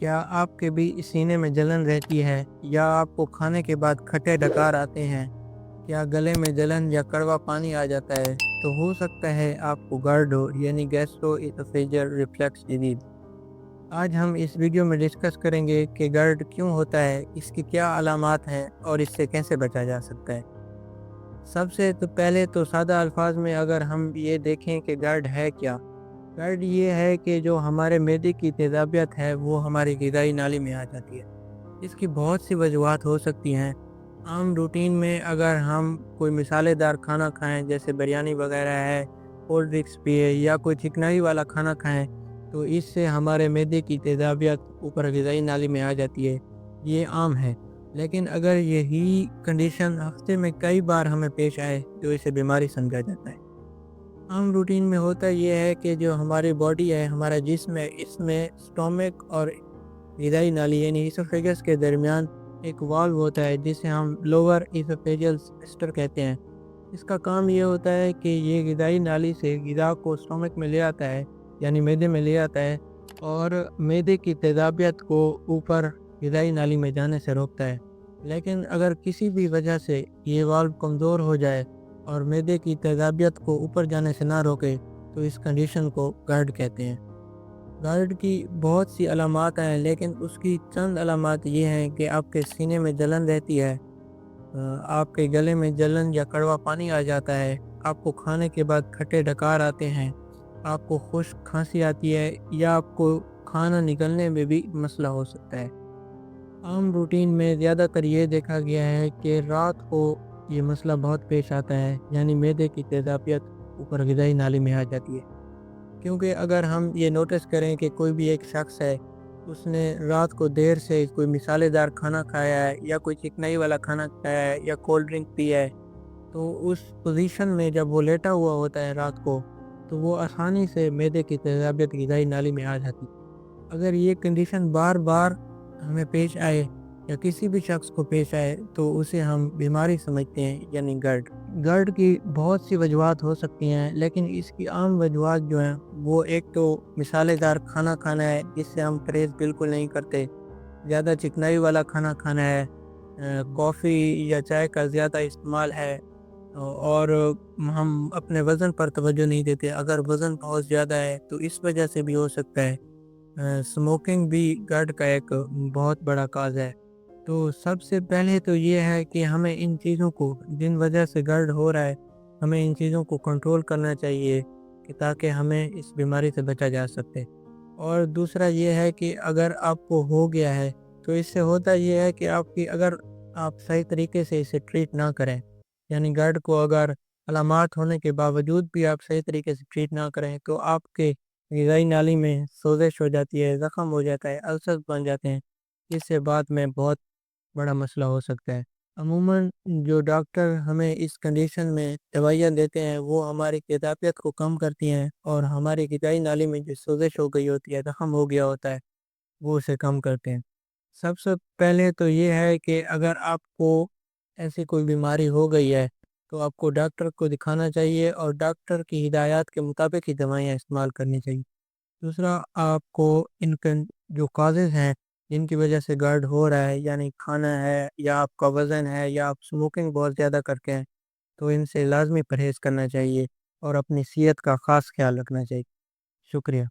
क्या आपके भी सीने में जलन रहती है या आपको खाने के बाद खट्टे डकार आते हैं? क्या गले में जलन या कड़वा पानी आ जाता है? तो हो सकता है आपको GERD हो, यानी गैस्ट्रोइसोफेजियल रिफ्लक्स डिजीज। आज हम इस वीडियो में डिस्कस करेंगे कि GERD क्यों होता है, इसकी क्या अलामात हैं और इससे कैसे बचा जा सकता है। सबसे तो पहले तो सादा अल्फाज में अगर हम ये देखें कि GERD है क्या। GERD ये है कि जो हमारे मैदे की तेज़ाबियत है वो हमारी ग़िज़ाई नाली में आ जाती है। इसकी बहुत सी वजूहात हो सकती हैं। आम रूटीन में अगर हम कोई मसालेदार खाना खाएं, जैसे बिरयानी वगैरह है, कोल्ड ड्रिंक्स पिए या कोई चिकनाई वाला खाना खाएं, तो इससे हमारे मैदे की तेज़ाबियत ऊपर ग़िज़ाई नाली में आ जाती है। ये आम है। लेकिन अगर यही कंडीशन हफ्ते में कई बार हमें पेश आए तो इसे बीमारी समझा जाता है। आम रूटीन में होता ये है कि जो हमारी बॉडी है, हमारा जिस्म है, इसमें स्टोमक और ग़िज़ाई नाली यानी ईसोफेगस के दरमियान एक वाल्व होता है जिसे हम लोअर ईसोफेजियल स्फिंक्टर कहते हैं। इसका काम ये होता है कि ये ग़िज़ाई नाली से ग़िज़ा को स्टोमक में ले आता है, यानी मैदे में ले आता है, और मैदे की तेज़ाबियत को ऊपर ग़िज़ाई नाली में जाने से रोकता है। लेकिन अगर किसी भी वजह से ये वाल्व कमज़ोर हो जाए और मैदे की तेज़ाबियत को ऊपर जाने से ना रोके, तो इस कंडीशन को GERD कहते हैं। GERD की बहुत सी अलामात हैं, लेकिन उसकी चंद अलामात ये हैं कि आपके सीने में जलन रहती है, आपके गले में जलन या कड़वा पानी आ जाता है, आपको खाने के बाद खट्टे डकार आते हैं, आपको खुश्क खांसी आती है या आपको खाना निकलने में भी मसला हो सकता है। आम रूटीन में ज़्यादातर ये देखा गया है कि रात को ये मसला बहुत पेश आता है, यानी मैदे की तेज़ाबियत ऊपर ग़िज़ाई नाली में आ जाती है। क्योंकि अगर हम ये नोटिस करें कि कोई भी एक शख्स है, उसने रात को देर से कोई मसालेदार खाना खाया है या कोई चिकनाई वाला खाना खाया है या कोल्ड ड्रिंक पी है, तो उस पोजीशन में जब वो लेटा हुआ होता है रात को, तो वो आसानी से मैदे की तेज़ाबियत ग़िज़ाई नाली में आ जाती है। अगर ये कंडीशन बार बार हमें पेश आए या किसी भी शख्स को पेश आए, तो उसे हम बीमारी समझते हैं, यानी GERD। GERD की बहुत सी वजूहात हो सकती हैं, लेकिन इसकी आम वजूहात जो हैं वो एक तो मसालेदार खाना खाना है, जिससे हम परहेज़ बिल्कुल नहीं करते। ज़्यादा चिकनाई वाला खाना खाना है, कॉफ़ी या चाय का ज़्यादा इस्तेमाल है, और हम अपने वज़न पर तवज्जो नहीं देते। अगर वज़न बहुत ज़्यादा है तो इस वजह से भी हो सकता है। स्मोकिंग भी GERD का एक बहुत बड़ा काज़ है। तो सबसे पहले तो ये है कि हमें इन चीज़ों को, जिन वजह से GERD हो रहा है, हमें इन चीज़ों को कंट्रोल करना चाहिए कि ताकि हमें इस बीमारी से बचा जा सके। और दूसरा ये है कि अगर आपको हो गया है, तो इससे होता ये है कि आपकी अगर आप सही तरीके से इसे ट्रीट ना करें, यानी GERD को अगर अलामात होने के बावजूद भी आप सही तरीके से ट्रीट ना करें, तो आपके ग़िज़ाई नाली में सोज़श हो जाती है, ज़ख़म हो जाता है, अल्सर बन जाते हैं, जिससे बाद में बहुत बड़ा मसला हो सकता है। अमूमन जो डॉक्टर हमें इस कंडीशन में दवाइयाँ देते हैं, वो हमारी तेज़ाबियत को कम करती हैं और हमारी ग़िज़ाई नाली में जो सोज़श हो गई होती है, ज़ख़म हो गया होता है, वो उसे कम करते हैं। सबसे पहले तो ये है कि अगर आपको ऐसी कोई बीमारी हो गई है, तो आपको डॉक्टर को दिखाना चाहिए और डॉक्टर की हिदायत के मुताबिक ही दवाइयाँ इस्तेमाल करनी चाहिए। दूसरा, आपको इनकन जो कॉजेज़ हैं, जिनकी वजह से GERD हो रहा है, यानी खाना है या आपका वज़न है या आप स्मोकिंग बहुत ज़्यादा करते हैं, तो इनसे लाज़मी परहेज़ करना चाहिए और अपनी सेहत का ख़ास ख़्याल रखना चाहिए। शुक्रिया।